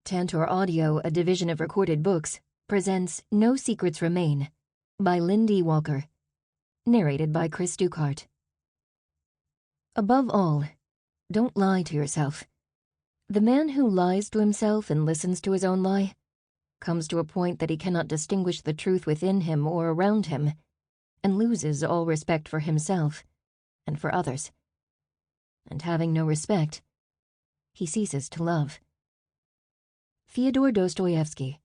Tantor Audio, a division of Recorded Books, presents No Secrets Remain by Lyndee Walker, narrated by Cris Dukehart. Above all, don't lie to yourself. The man who lies to himself and listens to his own lie comes to a point that he cannot distinguish the truth within him or around him, and loses all respect for himself and for others. And having no respect, he ceases to love. Fyodor Dostoevsky,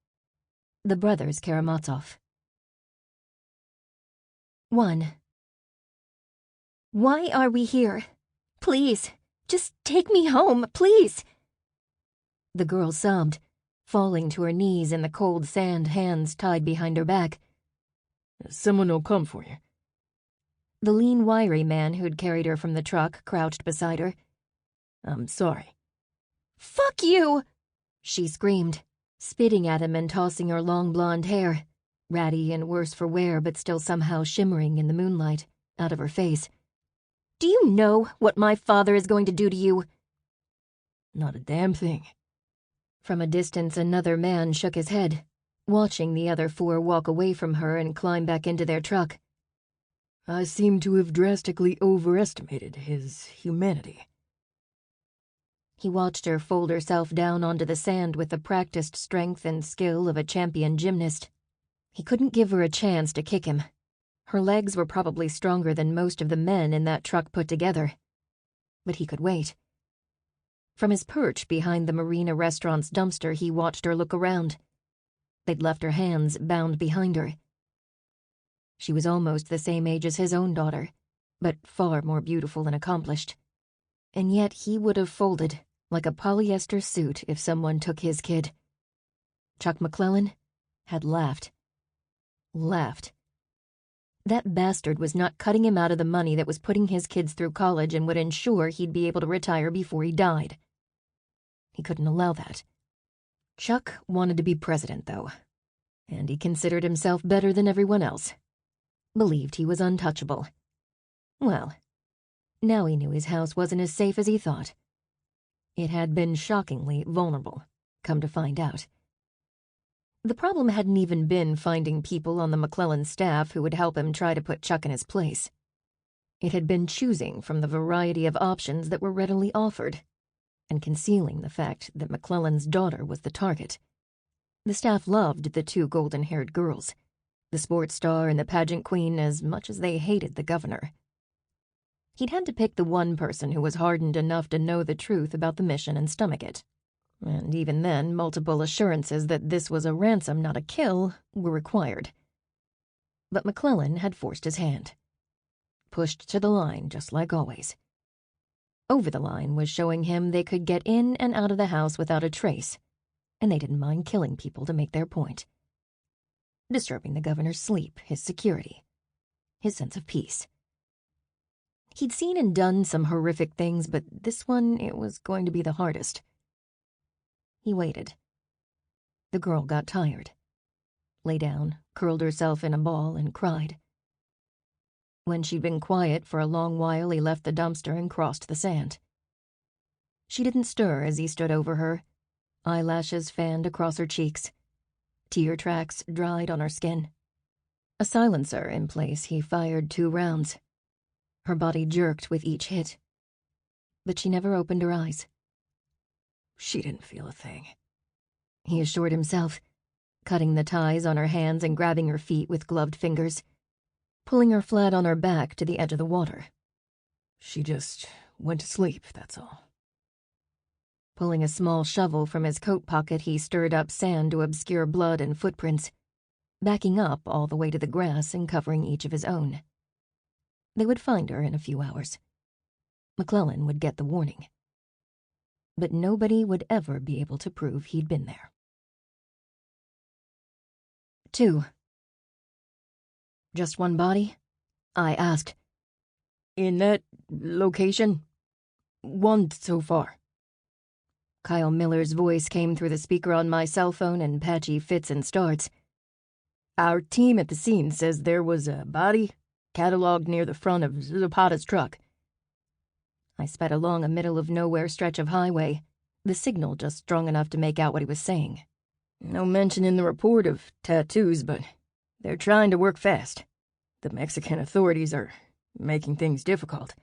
The Brothers Karamazov. 1. Why are we here? Please, just take me home, please. The girl sobbed, falling to her knees in the cold sand, hands tied behind her back. Someone will come for you. The lean, wiry man who'd carried her from the truck crouched beside her. I'm sorry. Fuck you! She screamed, spitting at him and tossing her long blonde hair, ratty and worse for wear but still somehow shimmering in the moonlight, out of her face. Do you know what my father is going to do to you? Not a damn thing. From a distance, another man shook his head, watching the other four walk away from her and climb back into their truck. I seem to have drastically overestimated his humanity. He watched her fold herself down onto the sand with the practiced strength and skill of a champion gymnast. He couldn't give her a chance to kick him. Her legs were probably stronger than most of the men in that truck put together. But he could wait. From his perch behind the Marina restaurant's dumpster, he watched her look around. They'd left her hands bound behind her. She was almost the same age as his own daughter, but far more beautiful and accomplished. And yet he would have folded like a polyester suit if someone took his kid. Chuck McClellan had laughed. Laughed. That bastard was not cutting him out of the money that was putting his kids through college and would ensure he'd be able to retire before he died. He couldn't allow that. Chuck wanted to be president, though, and he considered himself better than everyone else. Believed he was untouchable. Well, now he knew his house wasn't as safe as he thought. It had been shockingly vulnerable, come to find out. The problem hadn't even been finding people on the McClellan staff who would help him try to put Chuck in his place. It had been choosing from the variety of options that were readily offered, and concealing the fact that McClellan's daughter was the target. The staff loved the two golden-haired girls, the sports star and the pageant queen, as much as they hated the governor. He'd had to pick the one person who was hardened enough to know the truth about the mission and stomach it. And even then, multiple assurances that this was a ransom, not a kill, were required. But McClellan had forced his hand. Pushed to the line, just like always. Over the line was showing him they could get in and out of the house without a trace, and they didn't mind killing people to make their point. Disturbing the governor's sleep, his security, his sense of peace. He'd seen and done some horrific things, but this one, it was going to be the hardest. He waited. The girl got tired. Lay down, curled herself in a ball, and cried. When she'd been quiet for a long while, he left the dumpster and crossed the sand. She didn't stir as he stood over her, eyelashes fanned across her cheeks, tear tracks dried on her skin. A silencer in place, he fired 2 rounds. Her body jerked with each hit, but she never opened her eyes. She didn't feel a thing, he assured himself, cutting the ties on her hands and grabbing her feet with gloved fingers, pulling her flat on her back to the edge of the water. She just went to sleep, that's all. Pulling a small shovel from his coat pocket, he stirred up sand to obscure blood and footprints, backing up all the way to the grass and covering each of his own. They would find her in a few hours. McClellan would get the warning. But nobody would ever be able to prove he'd been there. 2. Just one body? I asked. In that location? One so far. Kyle Miller's voice came through the speaker on my cell phone in patchy fits and starts. Our team at the scene says there was a body cataloged near the front of Zapata's truck. I sped along a middle-of-nowhere stretch of highway, the signal just strong enough to make out what he was saying. No mention in the report of tattoos, but they're trying to work fast. The Mexican authorities are making things difficult.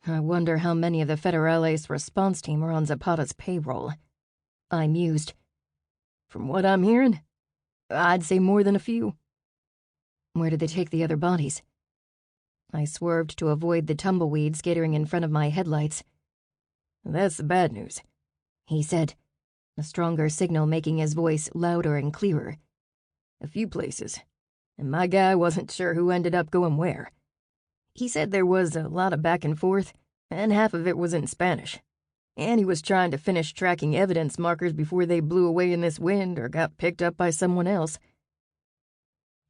I wonder how many of the Federales response team are on Zapata's payroll. I mused. From what I'm hearing, I'd say more than a few. Where did they take the other bodies? I swerved to avoid the tumbleweed skittering in front of my headlights. That's the bad news, he said, a stronger signal making his voice louder and clearer. A few places, and my guy wasn't sure who ended up going where. He said there was a lot of back and forth, and half of it was in Spanish. And he was trying to finish tracking evidence markers before they blew away in this wind or got picked up by someone else.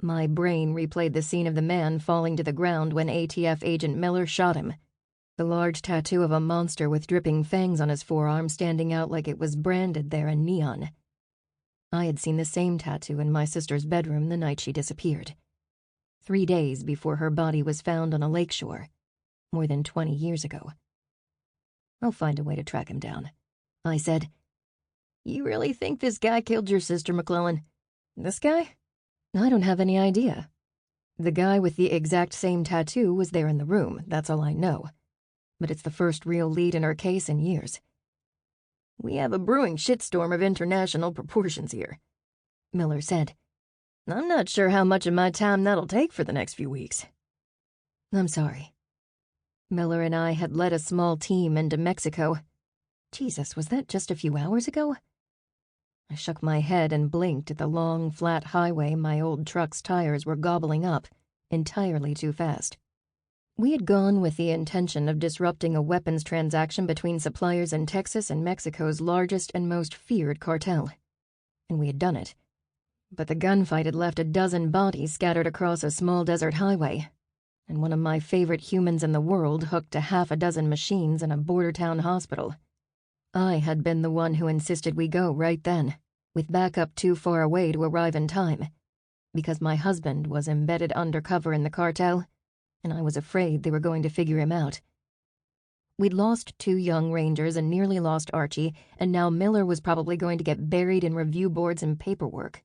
My brain replayed the scene of the man falling to the ground when ATF agent Miller shot him. The large tattoo of a monster with dripping fangs on his forearm standing out like it was branded there in neon. I had seen the same tattoo in my sister's bedroom the night she disappeared. 3 days before her body was found on a lakeshore, more than 20 years ago. I'll find a way to track him down, I said. You really think this guy killed your sister, McClellan? This guy? I don't have any idea. The guy with the exact same tattoo was there in the room, that's all I know. But it's the first real lead in our case in years. We have a brewing shitstorm of international proportions here, Miller said. I'm not sure how much of my time that'll take for the next few weeks. I'm sorry. Miller and I had led a small team into Mexico. Jesus, was that just a few hours ago? I shook my head and blinked at the long, flat highway my old truck's tires were gobbling up, entirely too fast. We had gone with the intention of disrupting a weapons transaction between suppliers in Texas and Mexico's largest and most feared cartel. And we had done it. But the gunfight had left a dozen bodies scattered across a small desert highway, and one of my favorite humans in the world hooked to half a dozen machines in a border town hospital. I had been the one who insisted we go right then, with backup too far away to arrive in time, because my husband was embedded undercover in the cartel, and I was afraid they were going to figure him out. We'd lost 2 young rangers and nearly lost Archie, and now Miller was probably going to get buried in review boards and paperwork.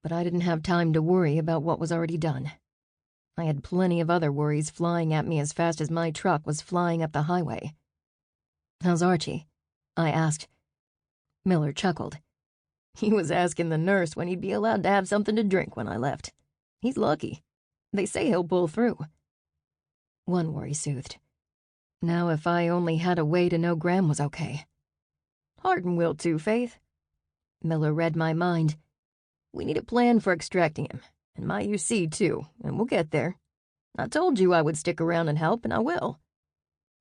But I didn't have time to worry about what was already done. I had plenty of other worries flying at me as fast as my truck was flying up the highway. "How's Archie?" I asked. Miller chuckled. He was asking the nurse when he'd be allowed to have something to drink when I left. He's lucky. They say he'll pull through. One worry soothed. Now if I only had a way to know Graham was okay. Hardin will too, Faith. Miller read my mind. We need a plan for extracting him, and my UC too, and we'll get there. I told you I would stick around and help, and I will.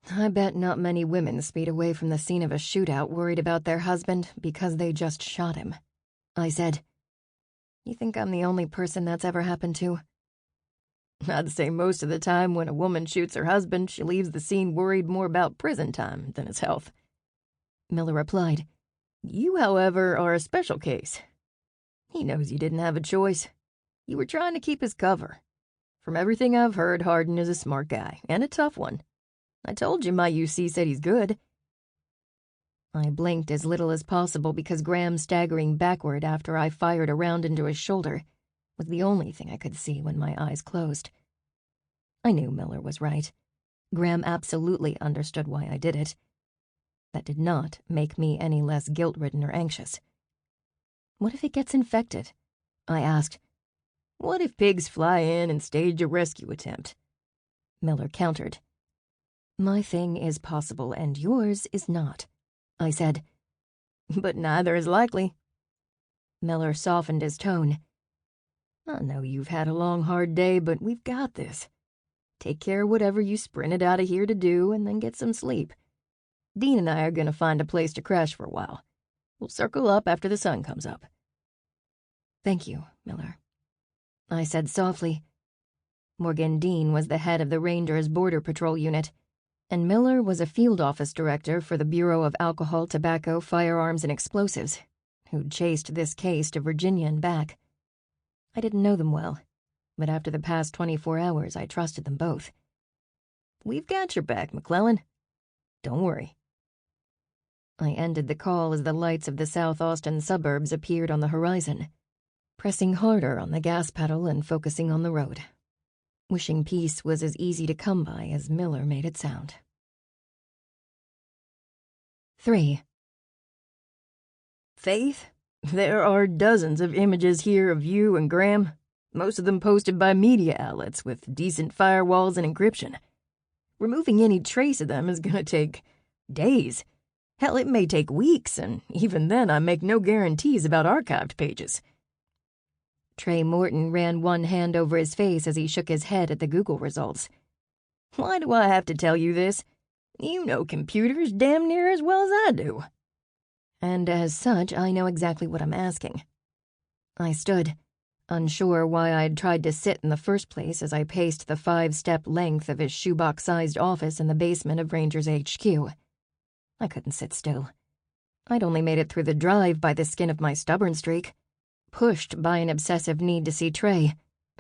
I bet not many women speed away from the scene of a shootout worried about their husband because they just shot him, I said. You think I'm the only person that's ever happened to? I'd say most of the time when a woman shoots her husband, she leaves the scene worried more about prison time than his health. Miller replied. You, however, are a special case. He knows you didn't have a choice. You were trying to keep his cover. From everything I've heard, Hardin is a smart guy, and a tough one. I told you my UC said he's good. I blinked as little as possible because Graham staggering backward after I fired a round into his shoulder was the only thing I could see when my eyes closed. I knew Miller was right. Graham absolutely understood why I did it. That did not make me any less guilt-ridden or anxious. What if it gets infected? I asked. What if pigs fly in and stage a rescue attempt? Miller countered. My thing is possible and yours is not, I said. But neither is likely. Miller softened his tone. I know you've had a long, hard day, but we've got this. Take care of whatever you sprinted out of here to do and then get some sleep. Dean and I are going to find a place to crash for a while. We'll circle up after the sun comes up. Thank you, Miller, I said softly. Morgan Dean was the head of the Rangers Border Patrol Unit, and Miller was a field office director for the Bureau of Alcohol, Tobacco, Firearms, and Explosives, who'd chased this case to Virginia and back. I didn't know them well, but after the past 24 hours, I trusted them both. We've got your back, McClellan. Don't worry. I ended the call as the lights of the South Austin suburbs appeared on the horizon, pressing harder on the gas pedal and focusing on the road, wishing peace was as easy to come by as Miller made it sound. 3. Faith, there are dozens of images here of you and Graham, most of them posted by media outlets with decent firewalls and encryption. Removing any trace of them is going to take days. Hell, it may take weeks, and even then I make no guarantees about archived pages. Trey Morton ran one hand over his face as he shook his head at the Google results. Why do I have to tell you this? You know computers damn near as well as I do. And as such, I know exactly what I'm asking. I stood, unsure why I'd tried to sit in the first place as I paced the 5-step length of his shoebox-sized office in the basement of Ranger's HQ. I couldn't sit still. I'd only made it through the drive by the skin of my stubborn streak, pushed by an obsessive need to see Trey,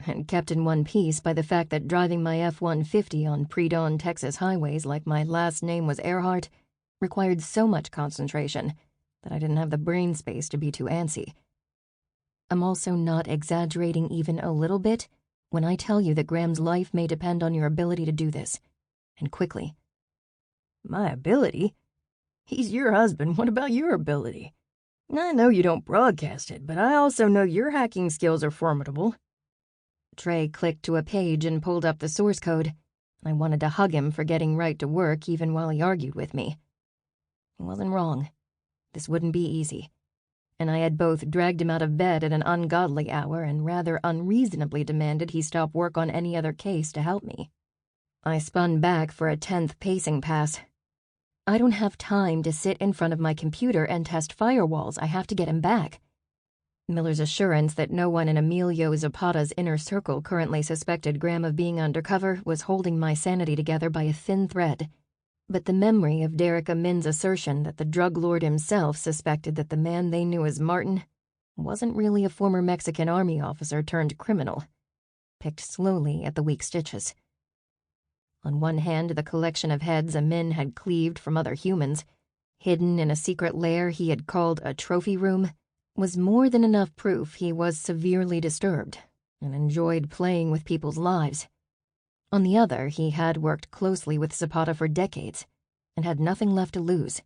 and kept in one piece by the fact that driving my F-150 on pre-dawn Texas highways like my last name was Earhart required so much concentration that I didn't have the brain space to be too antsy. I'm also not exaggerating even a little bit when I tell you that Graham's life may depend on your ability to do this, and quickly. My ability? He's your husband. What about your ability? I know you don't broadcast it, but I also know your hacking skills are formidable. Trey clicked to a page and pulled up the source code. I wanted to hug him for getting right to work even while he argued with me. He wasn't wrong. This wouldn't be easy, and I had both dragged him out of bed at an ungodly hour and rather unreasonably demanded he stop work on any other case to help me. I spun back for a 10th pacing pass. I don't have time to sit in front of my computer and test firewalls. I have to get him back. Miller's assurance that no one in Emilio Zapata's inner circle currently suspected Graham of being undercover was holding my sanity together by a thin thread. But the memory of Derek Amin's assertion that the drug lord himself suspected that the man they knew as Martin wasn't really a former Mexican army officer turned criminal picked slowly at the weak stitches. On one hand, the collection of heads Amin had cleaved from other humans, hidden in a secret lair he had called a trophy room, was more than enough proof he was severely disturbed and enjoyed playing with people's lives. On the other, he had worked closely with Zapata for decades and had nothing left to lose.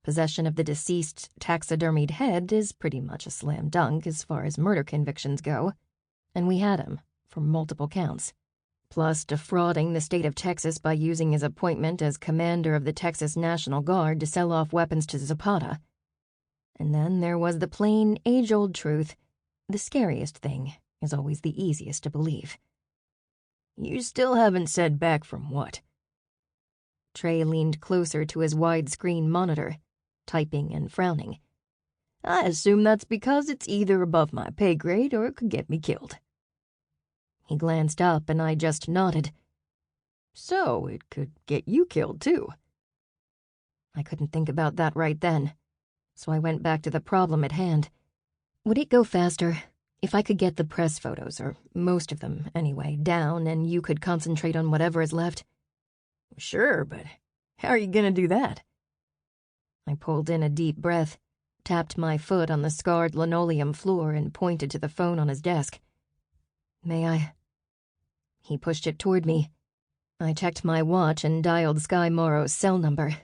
Possession of the deceased's taxidermied head is pretty much a slam dunk as far as murder convictions go, and we had him for multiple counts. Plus defrauding the state of Texas by using his appointment as commander of the Texas National Guard to sell off weapons to Zapata. And then there was the plain, age-old truth: the scariest thing is always the easiest to believe. You still haven't said back from what? Trey leaned closer to his widescreen monitor, typing and frowning. I assume that's because it's either above my pay grade or it could get me killed. He glanced up and I just nodded. So it could get you killed, too. I couldn't think about that right then, so I went back to the problem at hand. Would it go faster if I could get the press photos, or most of them anyway, down and you could concentrate on whatever is left? Sure, but how are you going to do that? I pulled in a deep breath, tapped my foot on the scarred linoleum floor and pointed to the phone on his desk. May I? He pushed it toward me. I checked my watch and dialed Sky Morrow's cell number.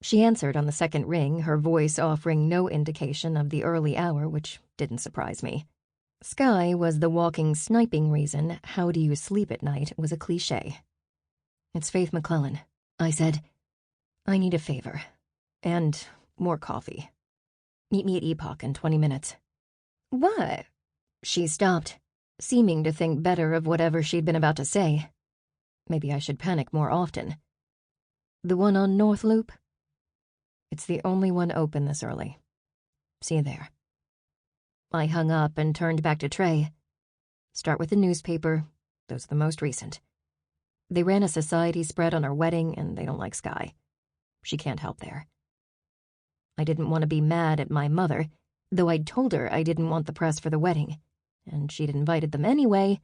She answered on the second ring, her voice offering no indication of the early hour, which didn't surprise me. Sky was the walking sniping reason "how do you sleep at night" was a cliché. It's Faith McClellan, I said. I need a favor. And more coffee. Meet me at Epoch in 20 minutes. What? She stopped, seeming to think better of whatever she'd been about to say. Maybe I should panic more often. The one on North Loop? It's the only one open this early. See you there. I hung up and turned back to Trey. Start with the newspaper. Those are the most recent. They ran a society spread on her wedding, and they don't like Sky. She can't help there. I didn't want to be mad at my mother, though I'd told her I didn't want the press for the wedding, and she'd invited them anyway,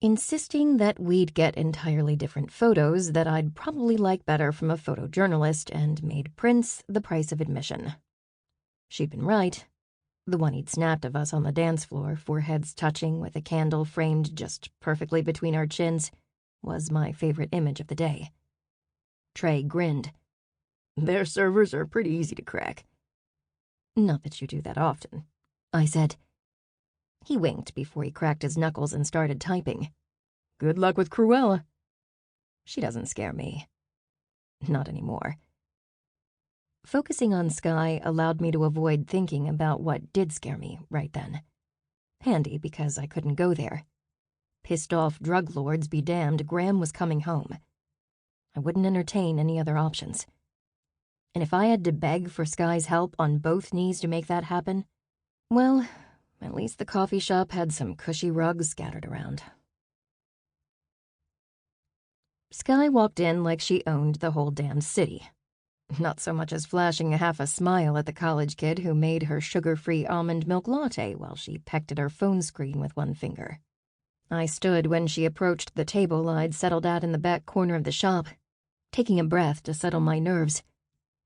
insisting that we'd get entirely different photos that I'd probably like better from a photojournalist, and made prints the price of admission. She'd been right. The one he'd snapped of us on the dance floor, foreheads touching with a candle framed just perfectly between our chins, was my favorite image of the day. Trey grinned. Their servers are pretty easy to crack. Not that you do that often, I said. He winked before he cracked his knuckles and started typing. Good luck with Cruella. She doesn't scare me. Not anymore. Focusing on Sky allowed me to avoid thinking about what did scare me right then. Handy because I couldn't go there. Pissed off drug lords be damned, Graham was coming home. I wouldn't entertain any other options. And if I had to beg for Sky's help on both knees to make that happen, well, at least the coffee shop had some cushy rugs scattered around. Sky walked in like she owned the whole damned city. Not so much as flashing half a smile at the college kid who made her sugar-free almond milk latte while she pecked at her phone screen with one finger. I stood when she approached the table I'd settled at in the back corner of the shop, taking a breath to settle my nerves.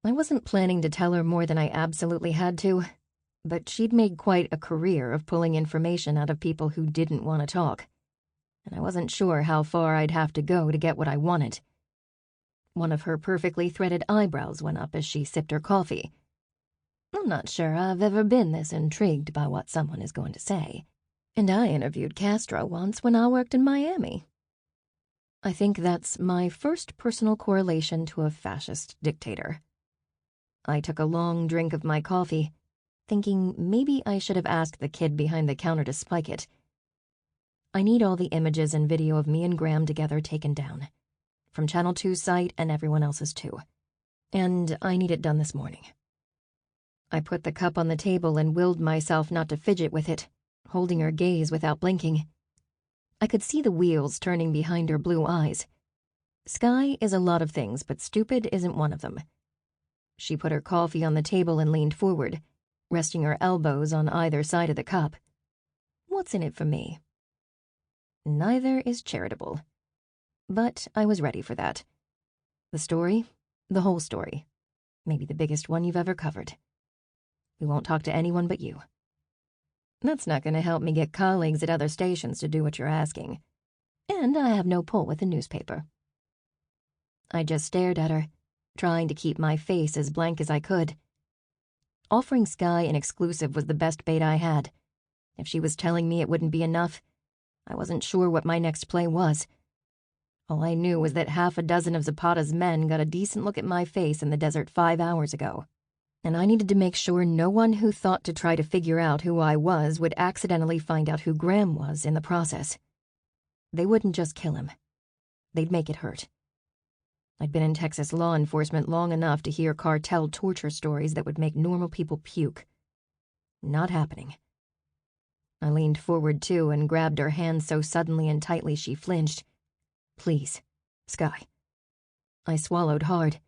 I wasn't planning to tell her more than I absolutely had to, but she'd made quite a career of pulling information out of people who didn't want to talk, and I wasn't sure how far I'd have to go to get what I wanted. One of her perfectly threaded eyebrows went up as she sipped her coffee. I'm not sure I've ever been this intrigued by what someone is going to say, and I interviewed Castro once when I worked in Miami. I think that's my first personal correlation to a fascist dictator. I took a long drink of my coffee, thinking maybe I should have asked the kid behind the counter to spike it. I need all the images and video of me and Graham together taken down, from Channel 2's site and everyone else's too. And I need it done this morning. I put the cup on the table and willed myself not to fidget with it, holding her gaze without blinking. I could see the wheels turning behind her blue eyes. Sky is a lot of things, but stupid isn't one of them. She put her coffee on the table and leaned forward, resting her elbows on either side of the cup. What's in it for me? Neither is charitable. But I was ready for that. The story, the whole story, maybe the biggest one you've ever covered. We won't talk to anyone but you. That's not going to help me get colleagues at other stations to do what you're asking. And I have no pull with the newspaper. I just stared at her, trying to keep my face as blank as I could. Offering Sky an exclusive was the best bait I had. If she was telling me it wouldn't be enough, I wasn't sure what my next play was. All I knew was that half a dozen of Zapata's men got a decent look at my face in the desert 5 hours ago, and I needed to make sure no one who thought to try to figure out who I was would accidentally find out who Graham was in the process. They wouldn't just kill him. They'd make it hurt. I'd been in Texas law enforcement long enough to hear cartel torture stories that would make normal people puke. Not happening. I leaned forward, too, and grabbed her hand so suddenly and tightly she flinched. Please, Sky. I swallowed hard.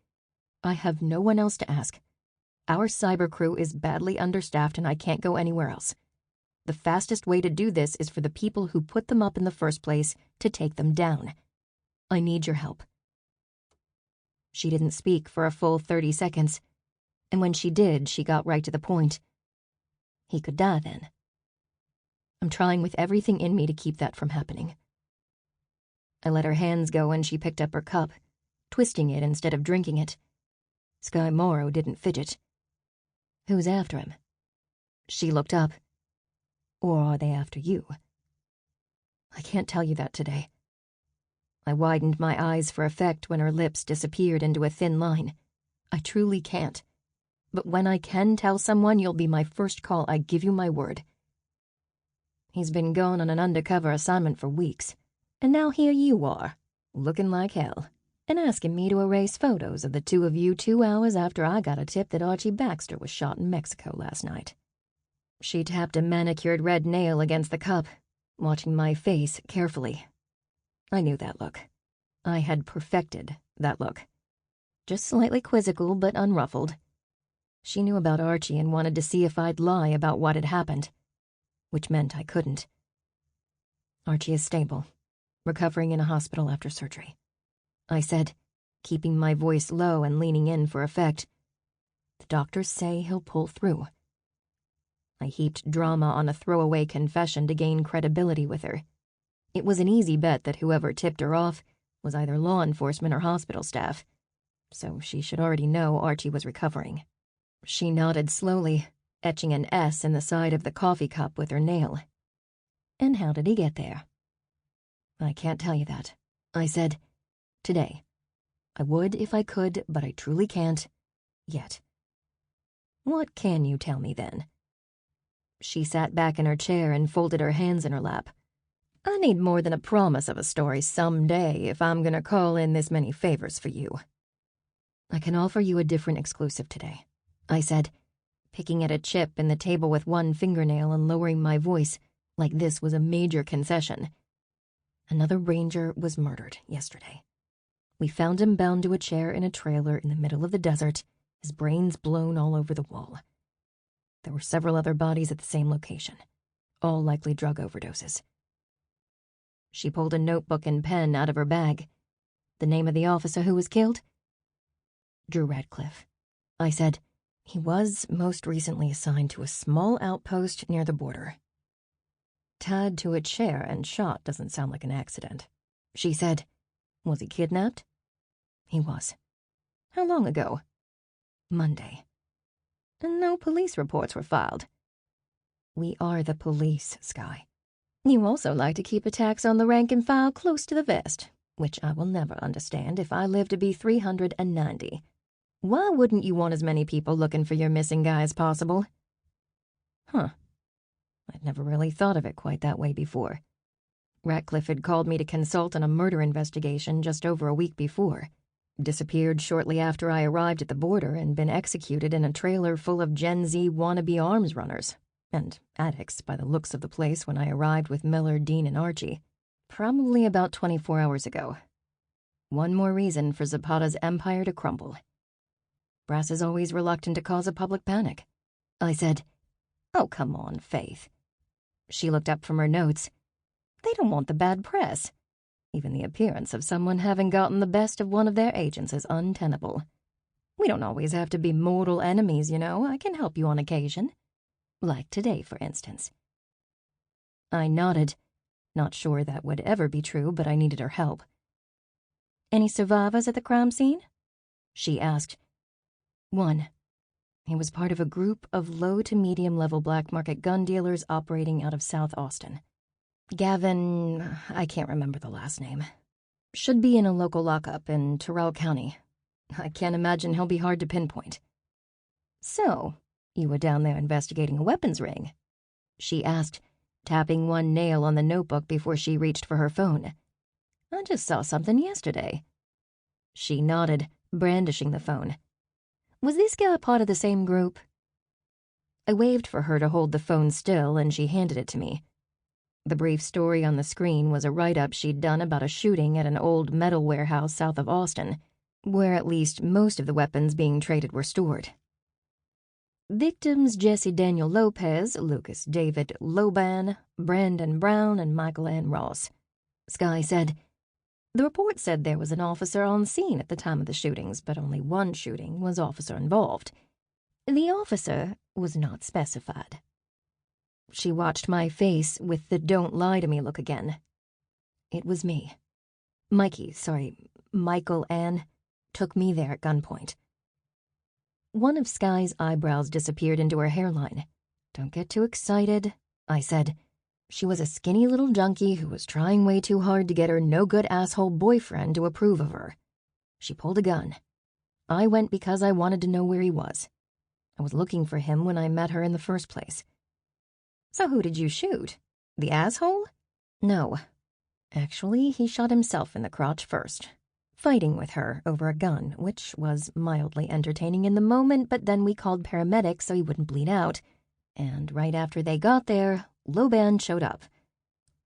I have no one else to ask. Our cyber crew is badly understaffed and I can't go anywhere else. The fastest way to do this is for the people who put them up in the first place to take them down. I need your help. She didn't speak for a full 30 seconds, and when she did, she got right to the point. He could die then. I'm trying with everything in me to keep that from happening. I let her hands go and she picked up her cup, twisting it instead of drinking it. Sky Morrow didn't fidget. Who's after him? She looked up. Or are they after you? I can't tell you that today. I widened my eyes for effect when her lips disappeared into a thin line. I truly can't. But when I can tell someone, you'll be my first call, I give you my word. He's been gone on an undercover assignment for weeks. And now here you are, looking like hell, and asking me to erase photos of the two of you 2 hours after I got a tip that Archie Baxter was shot in Mexico last night. She tapped a manicured red nail against the cup, watching my face carefully. I knew that look. I had perfected that look. Just slightly quizzical but unruffled. She knew about Archie and wanted to see if I'd lie about what had happened, which meant I couldn't. Archie is stable. recovering in a hospital after surgery," I said, keeping my voice low and leaning in for effect. "The doctors say he'll pull through." I heaped drama on a throwaway confession to gain credibility with her. It was an easy bet that whoever tipped her off was either law enforcement or hospital staff, so she should already know Archie was recovering. She nodded slowly, etching an S in the side of the coffee cup with her nail. "And how did he get there?" "I can't tell you that," I said. "Today. I would if I could, but I truly can't. Yet." "What can you tell me, then?" She sat back in her chair and folded her hands in her lap. "I need more than a promise of a story someday if I'm gonna call in this many favors for you." "I can offer you a different exclusive today," I said, picking at a chip in the table with one fingernail and lowering my voice like this was a major concession. "Another ranger was murdered yesterday. We found him bound to a chair in a trailer in the middle of the desert, his brains blown all over the wall. There were several other bodies at the same location, all likely drug overdoses." She pulled a notebook and pen out of her bag. "The name of the officer who was killed?" "Drew Radcliffe," I said. "He was most recently assigned to a small outpost near the border." "Tied to a chair and shot doesn't sound like an accident," she said. "Was he kidnapped?" "He was." "How long ago?" "Monday." "And no police reports were filed?" "We are the police, Skye." "You also like to keep attacks on the rank and file close to the vest, which I will never understand if I live to be 390. Why wouldn't you want as many people looking for your missing guy as possible?" "Huh. I'd never really thought of it quite that way before. Ratcliffe had called me to consult on a murder investigation just over a week before. Disappeared shortly after I arrived at the border and been executed in a trailer full of Gen Z wannabe arms runners. And addicts by the looks of the place when I arrived with Miller, Dean, and Archie. Probably about 24 hours ago. One more reason for Zapata's empire to crumble. Brass is always reluctant to cause a public panic," I said. "Oh, come on, Faith." She looked up from her notes. "They don't want the bad press. Even the appearance of someone having gotten the best of one of their agents is untenable. We don't always have to be mortal enemies, you know. I can help you on occasion. Like today, for instance." I nodded, not sure that would ever be true, but I needed her help. "Any survivors at the crime scene?" she asked. "One. He was part of a group of low to medium level black market gun dealers operating out of South Austin. Gavin, I can't remember the last name. Should be in a local lockup in Terrell County. I can't imagine he'll be hard to pinpoint." "So, you were down there investigating a weapons ring?" she asked, tapping one nail on the notebook before she reached for her phone. "I just saw something yesterday." She nodded, brandishing the phone. "Was this guy part of the same group?" I waved for her to hold the phone still, and she handed it to me. The brief story on the screen was a write-up she'd done about a shooting at an old metal warehouse south of Austin, where at least most of the weapons being traded were stored. "Victims Jesse Daniel Lopez, Lucas David Loban, Brandon Brown, and Michael Ann Ross," Skye said. "The report said there was an officer on scene at the time of the shootings, but only one shooting was officer involved. The officer was not specified." She watched my face with the "don't lie to me" look again. "It was me. Michael Ann took me there at gunpoint." One of Skye's eyebrows disappeared into her hairline. "Don't get too excited," I said. "She was a skinny little junkie who was trying way too hard to get her no-good asshole boyfriend to approve of her. She pulled a gun. I went because I wanted to know where he was. I was looking for him when I met her in the first place." "So who did you shoot? The asshole?" "No. Actually, he shot himself in the crotch first, fighting with her over a gun, which was mildly entertaining in the moment, but then we called paramedics so he wouldn't bleed out, and right after they got there, Loban showed up.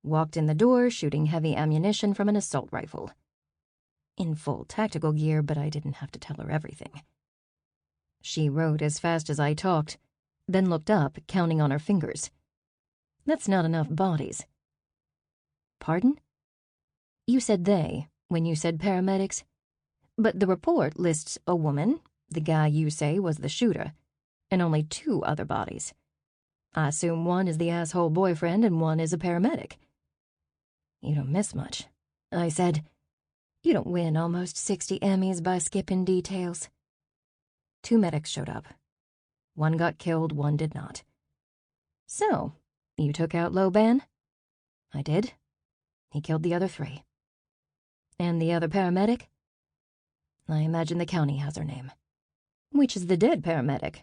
Walked in the door shooting heavy ammunition from an assault rifle. In full tactical gear, but I didn't have to tell her everything." She wrote as fast as I talked, then looked up, counting on her fingers. "That's not enough bodies." "Pardon?" You said they when you said paramedics. But the report lists a woman, the guy you say was the shooter, and only 2 other bodies. I assume one is the asshole boyfriend and one is a paramedic. You don't miss much, I said. You don't win almost 60 Emmys by skipping details. 2 medics showed up. One got killed, one did not. So, you took out Loban? I did. He killed the other 3. And the other paramedic? I imagine the county has her name. Which is the dead paramedic?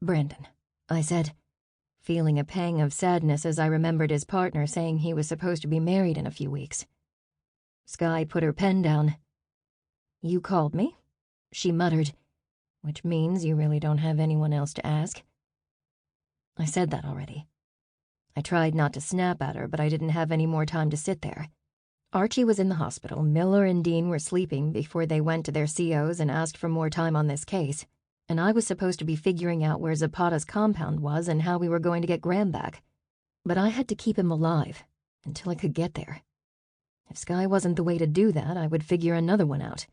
Brandon, I said, feeling a pang of sadness as I remembered his partner saying he was supposed to be married in a few weeks. Skye put her pen down. You called me, she muttered, which means you really don't have anyone else to ask. I said that already. I tried not to snap at her, but I didn't have any more time to sit there. Archie was in the hospital. Miller and Dean were sleeping before they went to their COs and asked for more time on this case, and I was supposed to be figuring out where Zapata's compound was and how we were going to get Graham back. But I had to keep him alive until I could get there. If Skye wasn't the way to do that, I would figure another one out.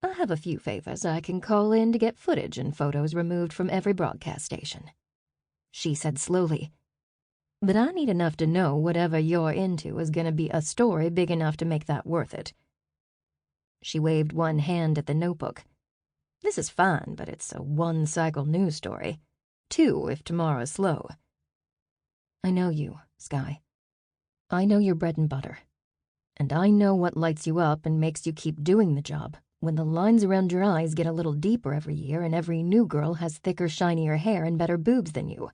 I have a few favors I can call in to get footage and photos removed from every broadcast station, she said slowly. But I need enough to know whatever you're into is going to be a story big enough to make that worth it. She waved one hand at the notebook. This is fine, but it's a 1-cycle news story. 2 if tomorrow's slow. I know you, Skye. I know your bread and butter. And I know what lights you up and makes you keep doing the job when the lines around your eyes get a little deeper every year and every new girl has thicker, shinier hair and better boobs than you.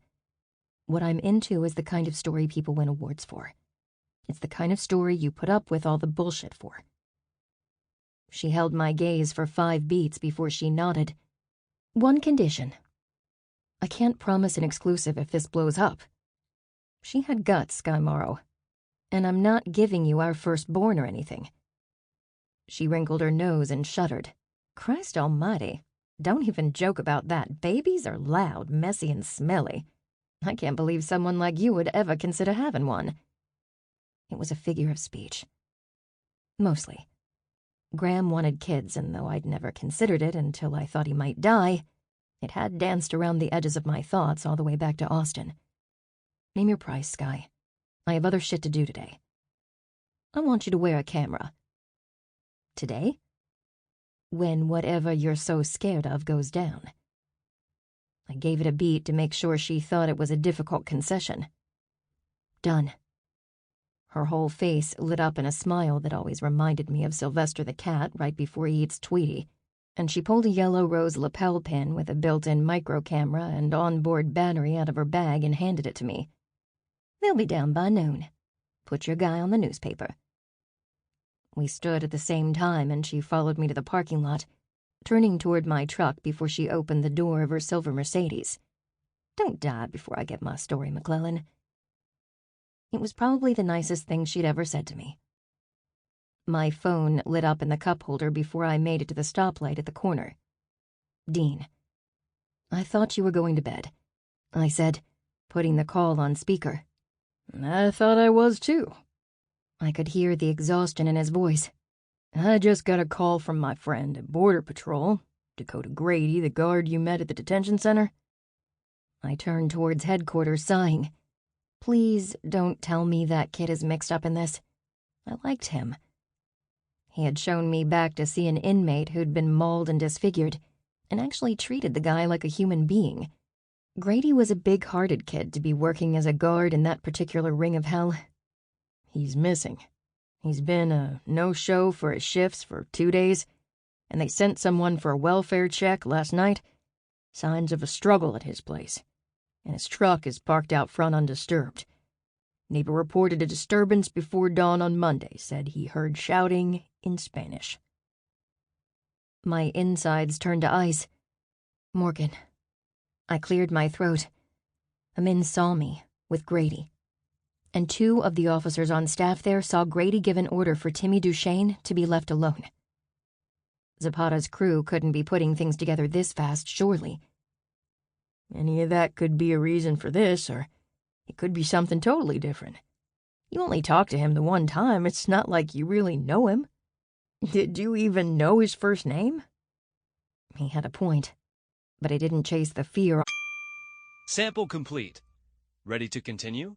What I'm into is the kind of story people win awards for. It's the kind of story you put up with all the bullshit for. She held my gaze for 5 beats before she nodded. One condition. I can't promise an exclusive if this blows up. She had guts, Skye Morrow. And I'm not giving you our firstborn or anything. She wrinkled her nose and shuddered. Christ almighty, don't even joke about that. Babies are loud, messy, and smelly. I can't believe someone like you would ever consider having one. It was a figure of speech. Mostly. Graham wanted kids, and though I'd never considered it until I thought he might die, it had danced around the edges of my thoughts all the way back to Austin. Name your price, Skye. I have other shit to do today. I want you to wear a camera. Today? When whatever you're so scared of goes down. I gave it a beat to make sure she thought it was a difficult concession. Done. Her whole face lit up in a smile that always reminded me of Sylvester the cat right before he eats Tweety, and she pulled a yellow rose lapel pin with a built-in micro camera and onboard battery out of her bag and handed it to me. They'll be down by noon. Put your guy on the newspaper. We stood at the same time, and she followed me to the parking lot, turning toward my truck before she opened the door of her silver Mercedes. Don't die before I get my story, McClellan. It was probably the nicest thing she'd ever said to me. My phone lit up in the cup holder before I made it to the stoplight at the corner. Dean. I thought you were going to bed, I said, putting the call on speaker. I thought I was too. I could hear the exhaustion in his voice. I just got a call from my friend at Border Patrol, Dakota Grady, the guard you met at the detention center. I turned towards headquarters, sighing. Please don't tell me that kid is mixed up in this. I liked him. He had shown me back to see an inmate who'd been mauled and disfigured, and actually treated the guy like a human being. Grady was a big-hearted kid to be working as a guard in that particular ring of hell. He's missing. He's been a no-show for his shifts for 2 days, and they sent someone for a welfare check last night. Signs of a struggle at his place, and his truck is parked out front undisturbed. Neighbor reported a disturbance before dawn on Monday, said he heard shouting in Spanish. My insides turned to ice. Morgan. I cleared my throat. A man saw me with Grady, and 2 of the officers on staff there saw Grady give an order for Timmy Duchesne to be left alone. Zapata's crew couldn't be putting things together this fast, surely. Any of that could be a reason for this, or it could be something totally different. You only talked to him the one time. It's not like you really know him. Did you even know his first name? He had a point, but I didn't chase the fear. Sample complete. Ready to continue?